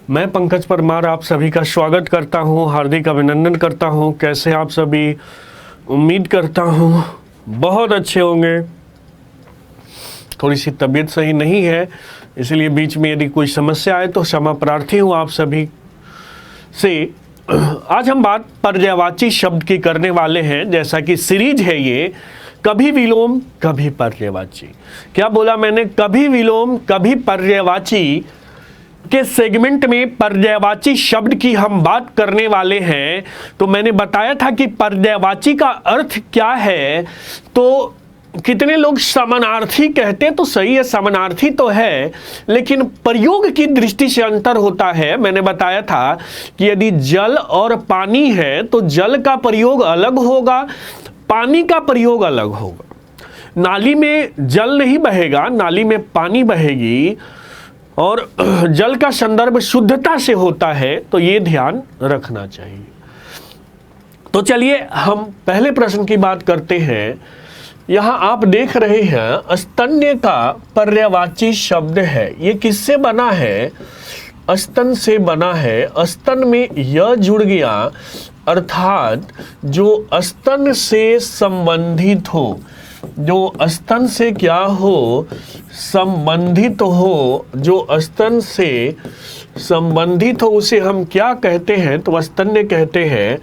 मैं पंकज परमार आप सभी का स्वागत करता हूं, हार्दिक अभिनंदन करता हूं। कैसे आप सभी? उम्मीद करता हूं बहुत अच्छे होंगे। थोड़ी सी तबीयत सही नहीं है, इसलिए बीच में यदि कोई समस्या आए तो क्षमा प्रार्थी हूं आप सभी से। आज हम बात पर्यायवाची शब्द की करने वाले हैं। जैसा कि सीरीज है ये, कभी विलोम कभी पर्यायवाची। क्या बोला मैंने? कभी विलोम कभी पर्यायवाची के सेगमेंट में पर्यायवाची शब्द की हम बात करने वाले हैं। तो मैंने बताया था कि पर्यायवाची का अर्थ क्या है। तो कितने लोग समानार्थी कहते हैं, तो सही है, समानार्थी तो है, लेकिन प्रयोग की दृष्टि से अंतर होता है। मैंने बताया था कि यदि जल और पानी है तो जल का प्रयोग अलग होगा, पानी का प्रयोग अलग होगा। नाली में जल नहीं बहेगा, नाली में पानी बहेगी, और जल का संदर्भ शुद्धता से होता है, तो ये ध्यान रखना चाहिए। तो चलिए हम पहले प्रश्न की बात करते हैं। यहां आप देख रहे हैं स्तन्य का पर्यायवाची शब्द है। ये किससे बना है? स्तन से बना है। स्तन में य जुड़ गया, अर्थात जो स्तन से संबंधित हो, जो स्तन से क्या हो? संबंधित हो। जो स्तन से संबंधित हो उसे हम क्या कहते हैं? तो स्तन्य कहते हैं।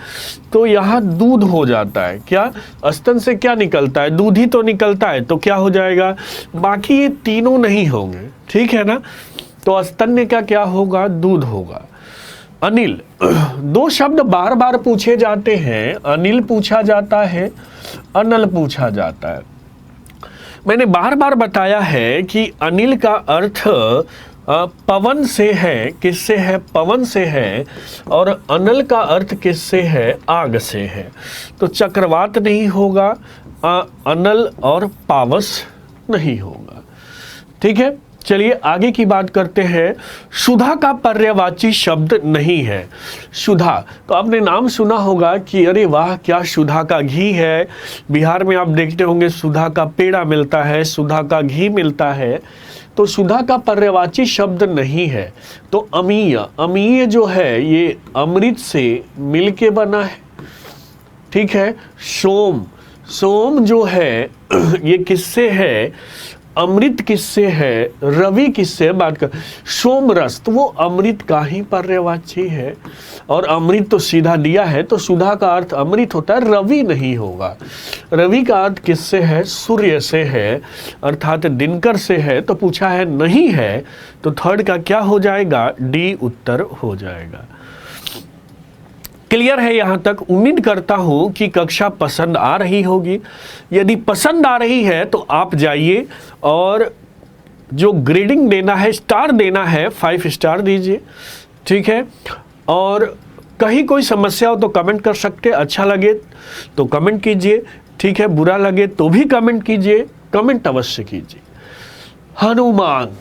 तो यहाँ दूध हो जाता है। क्या स्तन से क्या निकलता है? दूध ही तो निकलता है। तो क्या हो जाएगा? बाकी ये तीनों नहीं होंगे, ठीक है ना? तो स्तन्य का क्या होगा? दूध होगा। अनिल, दो शब्द बार बार पूछे जाते हैं। अनिल पूछा जाता है, अनल पूछा जाता है। मैंने बार बार बताया है कि अनिल का अर्थ पवन से है। किससे है? पवन से है। और अनल का अर्थ किससे है? आग से है। तो चक्रवात नहीं होगा, अनल और पावस नहीं होगा, ठीक है। चलिए आगे की बात करते हैं। सुधा का पर्यायवाची शब्द नहीं है। सुधा, तो आपने नाम सुना होगा कि अरे वाह, क्या सुधा का घी है। बिहार में आप देखते होंगे सुधा का पेड़ा मिलता है, सुधा का घी मिलता है। तो सुधा का पर्यायवाची शब्द नहीं है। तो अमीय, अमीय जो है ये अमृत से मिलके बना है, ठीक है। सोम, सोम जो है ये किससे है? अमृत किससे है? रवि किससे बात कर? सोम रस, तो वो अमृत का ही पर्यायवाची है। और अमृत तो सीधा दिया है, तो सुधा का अर्थ अमृत होता है, रवि नहीं होगा। रवि का अर्थ किससे है? सूर्य से है, अर्थात दिनकर से है। तो पूछा है नहीं है, तो थर्ड का क्या हो जाएगा? डी उत्तर हो जाएगा। क्लियर है यहां तक? उम्मीद करता हूं कि कक्षा पसंद आ रही होगी। यदि पसंद आ रही है तो आप जाइए और जो ग्रेडिंग देना है, स्टार देना है, 5 स्टार दीजिए, ठीक है। और कहीं कोई समस्या हो तो कमेंट कर सकते हैं। अच्छा लगे तो कमेंट कीजिए, ठीक है। बुरा लगे तो भी कमेंट कीजिए, कमेंट अवश्य कीजिए। हनुमान,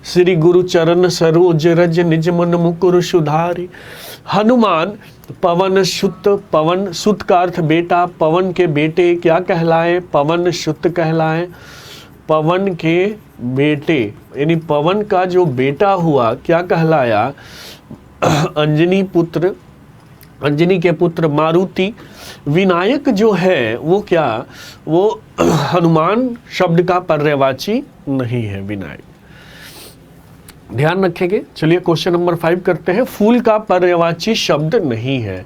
श्री गुरु चरण सरोज रज निज मन मुकुर सुधारि। हनुमान पवन सुत, पवन सुत का अर्थ बेटा। पवन के बेटे क्या कहलाए? पवन सुत कहलाए। पवन के बेटे यानी पवन का जो बेटा हुआ क्या कहलाया? अंजनी पुत्र, अंजनी के पुत्र मारुति। विनायक जो है वो क्या? वो हनुमान शब्द का पर्यायवाची नहीं है विनायक, ध्यान रखेंगे। चलिए क्वेश्चन नंबर 5 करते हैं। फूल का पर्यायवाची शब्द नहीं है।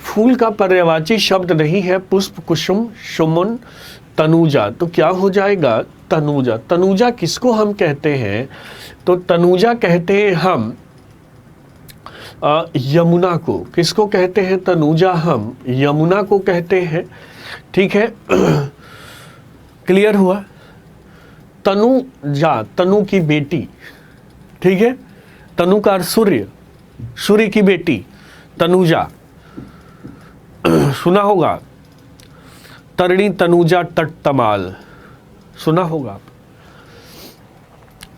फूल का पर्यायवाची शब्द नहीं है। पुष्प, कुसुम, सुमन, तनुजा। तो क्या हो जाएगा? तनुजा। तनुजा किसको हम कहते हैं? तो तनुजा कहते हैं हम यमुना को। किसको कहते हैं? तनुजा हम यमुना को कहते हैं, ठीक है। क्लियर हुआ? तनुजा, तनु की बेटी, ठीक है। तनु का अर्थ सूर्य, सूर्य की बेटी तनुजा। सुना होगा तरणी तनुजा तट तमाल, सुना होगा।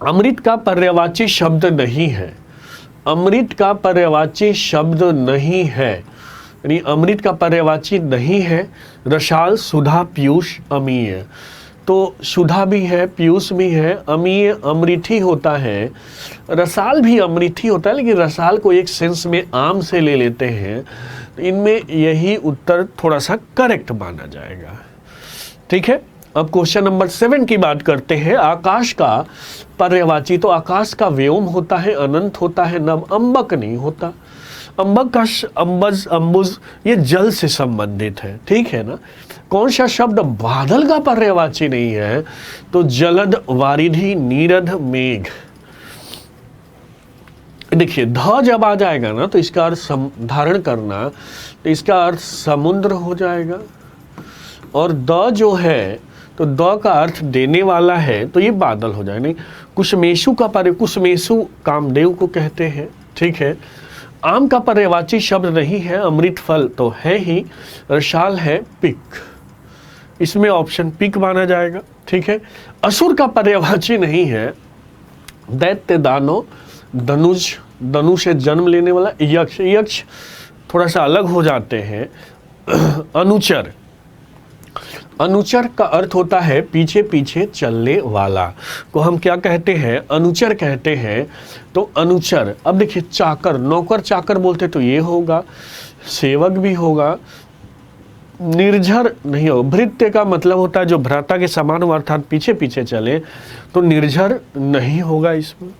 अमृत का पर्यायवाची शब्द नहीं है। अमृत का पर्यायवाची शब्द नहीं है, यानी अमृत का पर्यायवाची नहीं है। रसाल, सुधा, पीयूष, अमीय। तो सुधा भी है, पीयूष भी है, अमीय अमृथी होता है, रसाल भी अमृथी होता है, लेकिन रसाल को एक सेंस में आम से ले लेते हैं, तो इनमें यही उत्तर थोड़ा सा करेक्ट माना जाएगा। ठीक है, अब क्वेश्चन नंबर 7 की बात करते हैं। आकाश का पर्यायवाची, तो आकाश का व्योम होता है, अनंत होता है, नभ अंबक नहीं होता। अंबक का अंबज अंबुज ये जल से संबंधित है, ठीक है ना। कौन सा शब्द बादल का पर्यायवाची नहीं है, तो जलद, वारिधि, नीरद, मेघ। देखिए ध जब आ जाएगा ना तो इसका अर्थ धारण करना, तो इसका अर्थ समुद्र हो जाएगा, और द जो है तो द का अर्थ देने वाला है, तो ये बादल हो जाए। नहीं, कुसमेशु का कुसमेशु कामदेव को कहते हैं, ठीक है। आम का पर्यायवाची शब्द नहीं है, अमृत फल तो है ही, रसाल है पिक, इसमें ऑप्शन पिक माना जाएगा, ठीक है। असुर का पर्यायवाची नहीं है, दैत्य, दानव, धनुष, धनु से जन्म लेने वाला, यक्ष, यक्ष थोड़ा सा अलग हो जाते हैं। अनुचर, अनुचर का अर्थ होता है पीछे पीछे चलने वाला को हम क्या कहते हैं, अनुचर कहते हैं। तो अनुचर, अब देखिए चाकर, नौकर चाकर बोलते तो ये होगा, सेवक भी होगा। निर्झर नहीं हो, भृत्य का मतलब होता है जो भ्राता के समान हो, अर्थात पीछे पीछे चले, तो निर्झर नहीं होगा इसमें।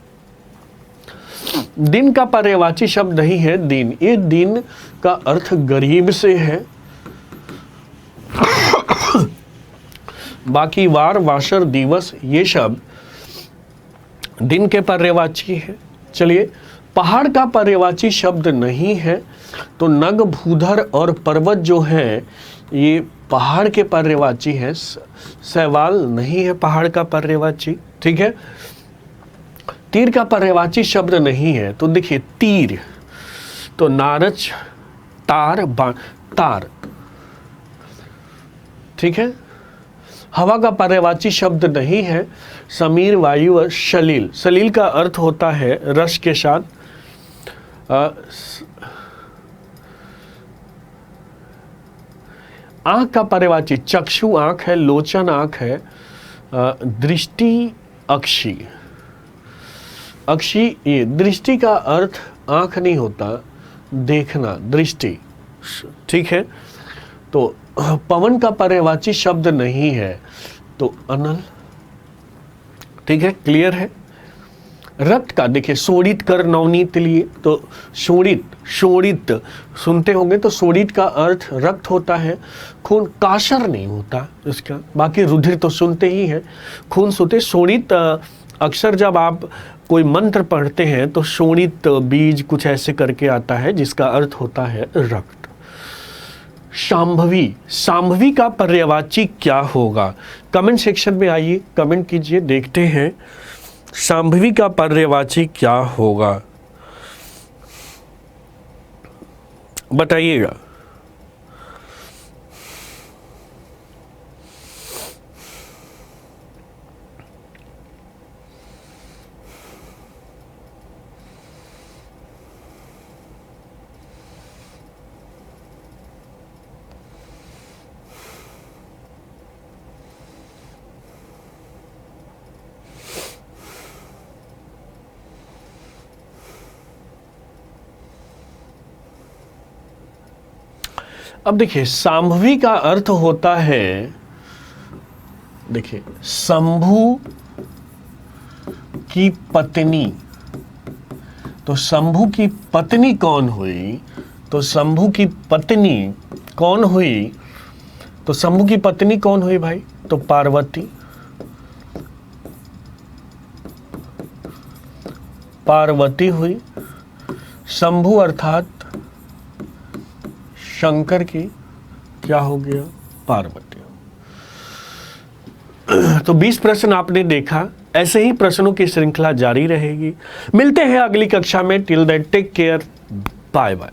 दिन का पर्यायवाची शब्द नहीं है दिन, ये दिन का अर्थ गरीब से है। बाकी वार, वाशर, दिवस ये शब्द दिन के पर्यायवाची है। चलिए, पहाड़ का पर्यायवाची शब्द नहीं है, तो नग, भूधर और पर्वत जो है ये पहाड़ के पर्यायवाची है, सवाल नहीं है पहाड़ का पर्यायवाची, ठीक है। तीर का पर्यायवाची शब्द नहीं है, तो देखिए तीर, तो नारच, तार, बाण, तार, ठीक है। हवा का पर्यायवाची शब्द नहीं है, समीर, वायु और सलील। सलील का अर्थ होता है रस के साथ। आंख का पर्यायवाची चक्षु आंख है, लोचन आंख है, दृष्टि अक्षी। अक्षी, ये दृष्टि का अर्थ आंख नहीं होता, देखना, दृष्टि, ठीक है। तो पवन का पर्यायवाची शब्द नहीं है, तो अनल, ठीक है, क्लियर है। रक्त का देखिए शोणित कर नवनीत लिए, तो शोणित, शोणित सुनते होंगे तो शोणित का अर्थ रक्त होता है, खून, काशर नहीं होता इसका, बाकी रुधिर तो सुनते ही हैं, खून सुनते। शोणित अक्सर जब आप कोई मंत्र पढ़ते हैं तो शोणित बीज कुछ ऐसे करके आता है जिसका अर्थ होता है रक्त। शांभवी, शांभवी का पर्यायवाची क्या होगा, कमेंट सेक्शन में आइए, कमेंट कीजिए, देखते हैं शांभवी का पर्यायवाची क्या होगा, बताइएगा। अब देखिए शांभवी का अर्थ होता है, देखिए शंभु की पत्नी, तो शंभु की पत्नी कौन हुई, तो शंभु की पत्नी कौन हुई, तो शंभु की पत्नी कौन हुई भाई, तो पार्वती, पार्वती हुई। शंभु अर्थात शंकर की क्या हो गया, पार्वती। तो 20 प्रश्न आपने देखा, ऐसे ही प्रश्नों की श्रृंखला जारी रहेगी। मिलते हैं अगली कक्षा में, till then take care, bye bye.